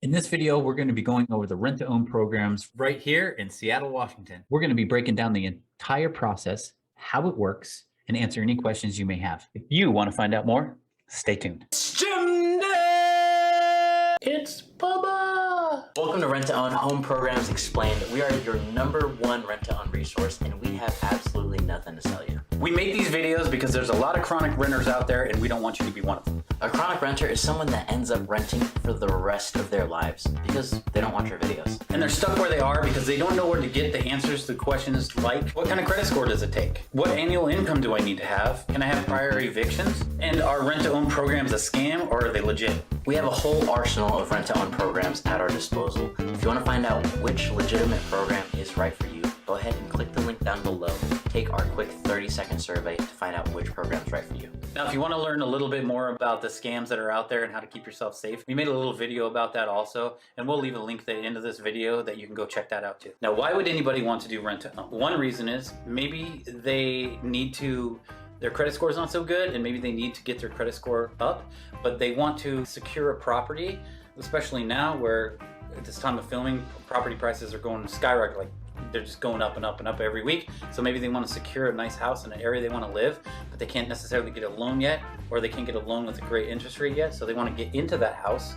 In this video, we're going to be going over the rent-to-own programs right here in Seattle, Washington. We're going to be breaking down the entire process, how it works, and answer any questions you may have. If you want to find out more, stay tuned. It's Bubba! Welcome to Rent-to-Own Home Programs Explained. We are your #1 rent-to-own resource, and we have absolutely nothing to sell you. We make these videos because there's a lot of chronic renters out there, and we don't want you to be one of them. A chronic renter is someone that ends up renting for the rest of their lives because they don't watch your videos. And they're stuck where they are because they don't know where to get the answers to questions like, what kind of credit score does it take? What annual income do I need to have? Can I have prior evictions? And are rent-to-own programs a scam or are they legit? We have a whole arsenal of rent-to-own programs at our disposal. If you want to find out which legitimate program is right for you, go ahead and click the link down below. Take our quick 30-second survey to find out which program is right for you. Now, if you want to learn a little bit more about the scams that are out there and how to keep yourself safe, we made a little video about that also, and we'll leave a link at the end of this video that you can go check that out too. Now, why would anybody want to do rent-to-own? One reason is maybe they need to their credit score is not so good and maybe they need to get their credit score up, but they want to secure a property, especially now where at this time of filming, property prices are going skyrocket, like they're just going up and up and up every week. So maybe they want to secure a nice house in an area they want to live, but they can't necessarily get a loan yet, or they can't get a loan with a great interest rate yet. So they want to get into that house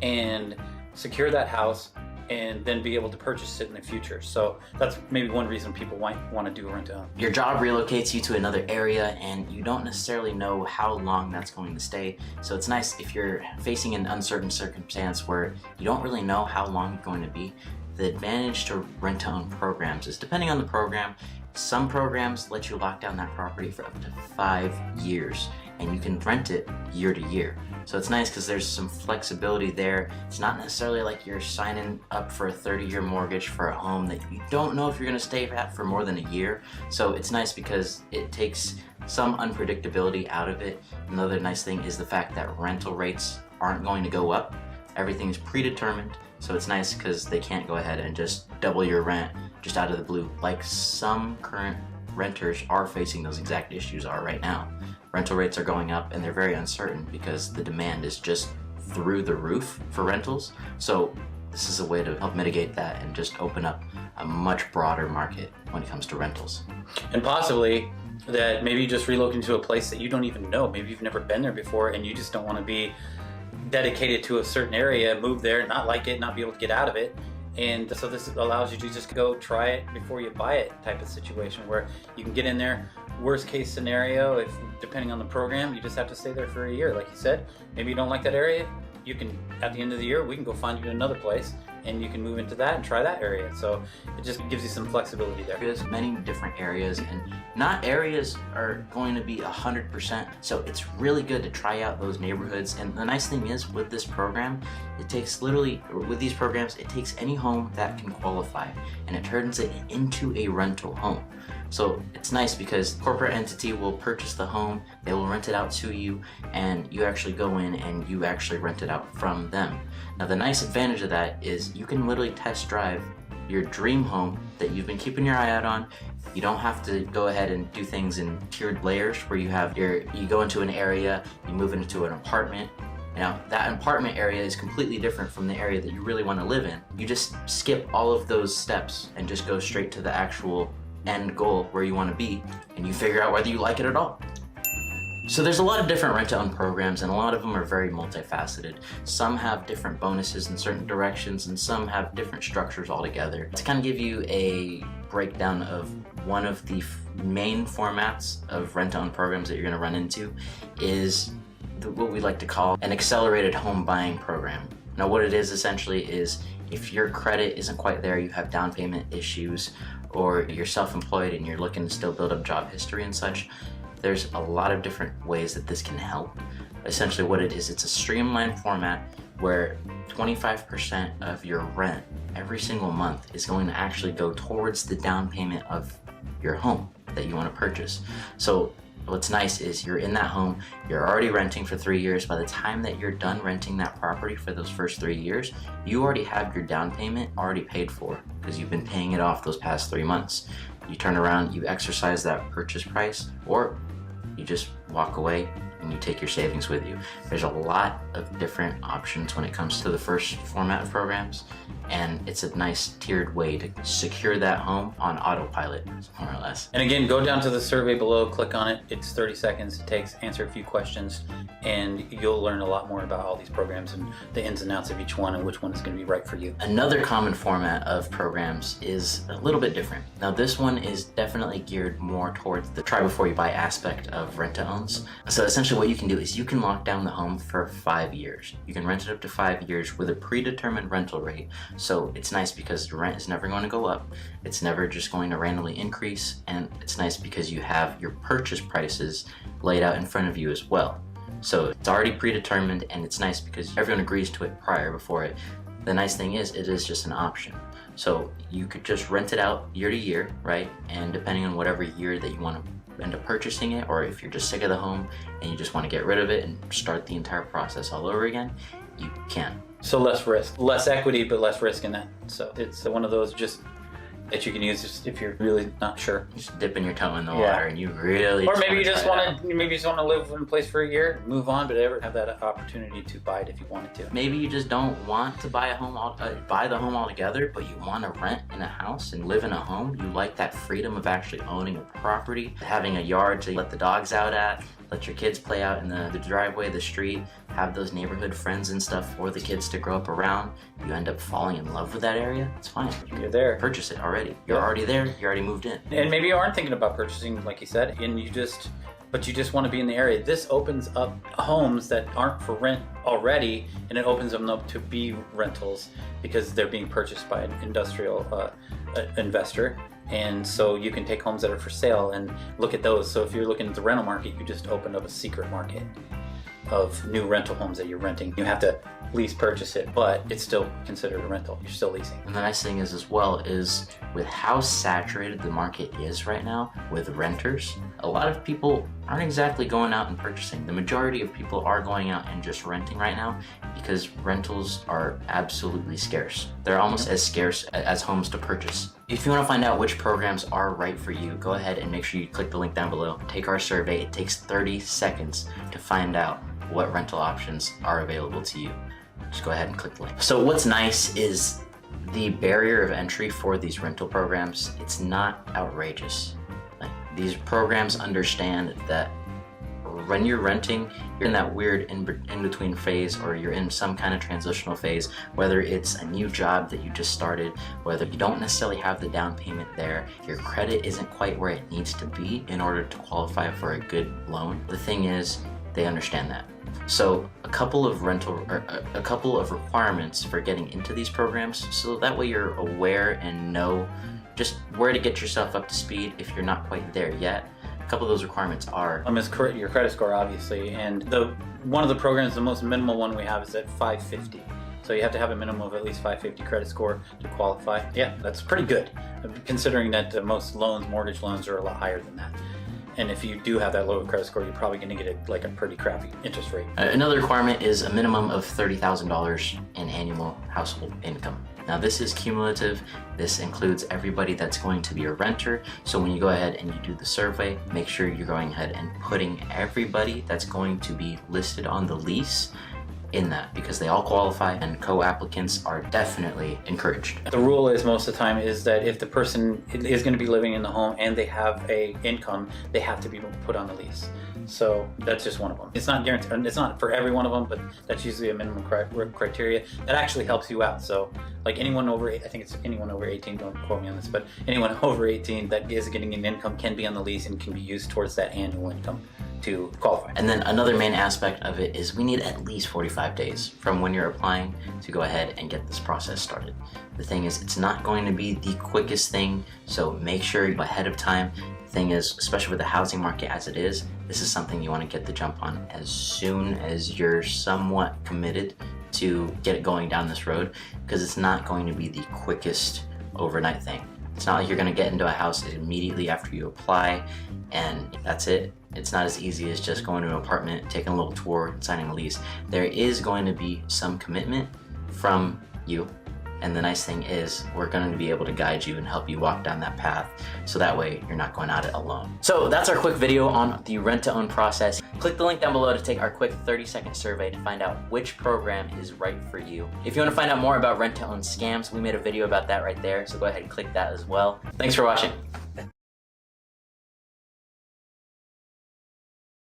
and secure that house and then be able to purchase it in the future. So that's maybe one reason people might want to do a rent-to-own. Your job relocates you to another area and you don't necessarily know how long that's going to stay. So it's nice if you're facing an uncertain circumstance where you don't really know how long you're going to be. The advantage to rent-to-own programs is, depending on the program, some programs let you lock down that property for up to 5 years and you can rent it year to year. So it's nice because there's some flexibility there. It's not necessarily like you're signing up for a 30-year mortgage for a home that you don't know if you're gonna stay at for more than a year. So it's nice because it takes some unpredictability out of it. Another nice thing is the fact that rental rates aren't going to go up. Everything's predetermined. So it's nice because they can't go ahead and just double your rent just out of the blue, like some current renters are facing those exact issues are right now. Rental rates are going up and they're very uncertain because the demand is just through the roof for rentals. So this is a way to help mitigate that and just open up a much broader market when it comes to rentals. And possibly that maybe you just relocate to a place that you don't even know. Maybe you've never been there before and you just don't want to be dedicated to a certain area, move there, not like it, not be able to get out of it. And so this allows you to just go try it before you buy it type of situation where you can get in there. Worst case scenario, if depending on the program, you just have to stay there for a year. Like you said, maybe you don't like that area, you can, at the end of the year, we can go find you another place and you can move into that and try that area. So it just gives you some flexibility there. There's many different areas and not areas are going to be 100%. So it's really good to try out those neighborhoods. And the nice thing is with this program, it takes literally, with these programs, it takes any home that can qualify and it turns it into a rental home. So it's nice because the corporate entity will purchase the home, they will rent it out to you, and you actually go in and you actually rent it out from them. Now the nice advantage of that is you can literally test drive your dream home that you've been keeping your eye out on. You don't have to go ahead and do things in tiered layers where you have you go into an area, you move into an apartment. Now that apartment area is completely different from the area that you really want to live in. You just skip all of those steps and just go straight to the actual end goal where you want to be, and you figure out whether you like it at all. So there's a lot of different rent-to-own programs and a lot of them are very multifaceted. Some have different bonuses in certain directions and some have different structures altogether. To kind of give you a breakdown of one of the main formats of rent-to-own programs that you're going to run into is what we like to call an accelerated home buying program. Now what it is essentially is if your credit isn't quite there, you have down payment issues, or you're self-employed and you're looking to still build up job history and such, there's a lot of different ways that this can help. Essentially what it is, it's a streamlined format where 25% of your rent every single month is going to actually go towards the down payment of your home that you want to purchase. So what's nice is you're in that home, you're already renting for 3 years. By the time that you're done renting that property for those first 3 years, you already have your down payment already paid for because you've been paying it off those past 3 months. You turn around, you exercise that purchase price, or you just walk away and you take your savings with you. There's a lot of different options when it comes to the first format of programs, and it's a nice tiered way to secure that home on autopilot, more or less. And again, go down to the survey below, click on it. It's 30 seconds. It takes, answer a few questions, and you'll learn a lot more about all these programs and the ins and outs of each one and which one is going to be right for you. Another common format of programs is a little bit different. Now this one is definitely geared more towards the try before you buy aspect of rent-to-owns. So essentially what you can do is you can lock down the home for 5 years. You can rent it up to 5 years with a predetermined rental rate. So it's nice because the rent is never going to go up. It's never just going to randomly increase. And it's nice because you have your purchase prices laid out in front of you as well. So it's already predetermined, and it's nice because everyone agrees to it before it. The nice thing is it is just an option. So you could just rent it out year to year, right? And depending on whatever year that you want to end up purchasing it, or if you're just sick of the home and you just want to get rid of it and start the entire process all over again, you can. So less risk, less equity, but less risk in that. So it's one of those just that you can use just if you're really not sure. Just dipping your toe in the water and you really or maybe you just want to live in a place for a year, move on, but ever have that opportunity to buy it if you wanted to. Maybe you just don't want to buy a home buy the home altogether, but you want to rent in a house and live in a home. You like that freedom of actually owning a property, having a yard to let the dogs out at, let your kids play out in the driveway, the street, have those neighborhood friends and stuff for the kids to grow up around. You end up falling in love with that area, it's fine. You're there. Purchase it already. You're already there, you already moved in. And maybe you aren't thinking about purchasing, like you said, and you just want to be in the area. This opens up homes that aren't for rent already, and it opens them up to be rentals because they're being purchased by an industrial investor. And so you can take homes that are for sale and look at those. So if you're looking at the rental market, you just opened up a secret market of new rental homes that you're renting. You have to lease purchase it, but it's still considered a rental. You're still leasing. And the nice thing is as well is with how saturated the market is right now with renters, a lot of people aren't exactly going out and purchasing. The majority of people are going out and just renting right now because rentals are absolutely scarce. They're almost as scarce as homes to purchase. If you want to find out which programs are right for you, go ahead and make sure you click the link down below. Take our survey. It takes 30 seconds to find out what rental options are available to you. Just go ahead and click the link. So what's nice is the barrier of entry for these rental programs, it's not outrageous. Like, these programs understand that when you're renting, you're in that weird in-between phase, or you're in some kind of transitional phase, whether it's a new job that you just started, whether you don't necessarily have the down payment there, your credit isn't quite where it needs to be in order to qualify for a good loan. The thing is, they understand that. So a couple of requirements for getting into these programs, so that way you're aware and know just where to get yourself up to speed if you're not quite there yet. A couple of those requirements are your credit score, obviously, and one of the programs, the most minimal one we have, is at 550. So you have to have a minimum of at least 550 credit score to qualify. Yeah, that's pretty good, considering that most mortgage loans are a lot higher than that. And if you do have that low credit score, you're probably going to get a pretty crappy interest rate. Another requirement is a minimum of $30,000 in annual household income. Now this is cumulative. This includes everybody that's going to be a renter. So when you go ahead and you do the survey, make sure you're going ahead and putting everybody that's going to be listed on the lease in that, because they all qualify and co-applicants are definitely encouraged. The rule is most of the time is that if the person is going to be living in the home and they have a income, they have to be put on the lease. So that's just one of them. It's not guaranteed, it's not for every one of them, but that's usually a minimum criteria that actually helps you out. So like anyone over, I think it's anyone over 18, don't quote me on this, but anyone over 18 that is getting an income can be on the lease and can be used towards that annual income to qualify. And then another main aspect of it is we need at least 45 days from when you're applying to go ahead and get this process started. The thing is, it's not going to be the quickest thing, so make sure you're ahead of time. The thing is, especially with the housing market as it is, this is something you want to get the jump on as soon as you're somewhat committed to get it going down this road, because it's not going to be the quickest overnight thing. It's not like you're going to get into a house immediately after you apply and that's it. It's not as easy as just going to an apartment, taking a little tour, and signing a lease. There is going to be some commitment from you And the nice thing is we're going to be able to guide you and help you walk down that path, so that way you're not going at it alone. So that's our quick video on the rent-to-own process. Click the link down below to take our quick 30-second survey to find out which program is right for you. If you want to find out more about rent-to-own scams, we made a video about that right there, so go ahead and click that as well. Thanks for watching.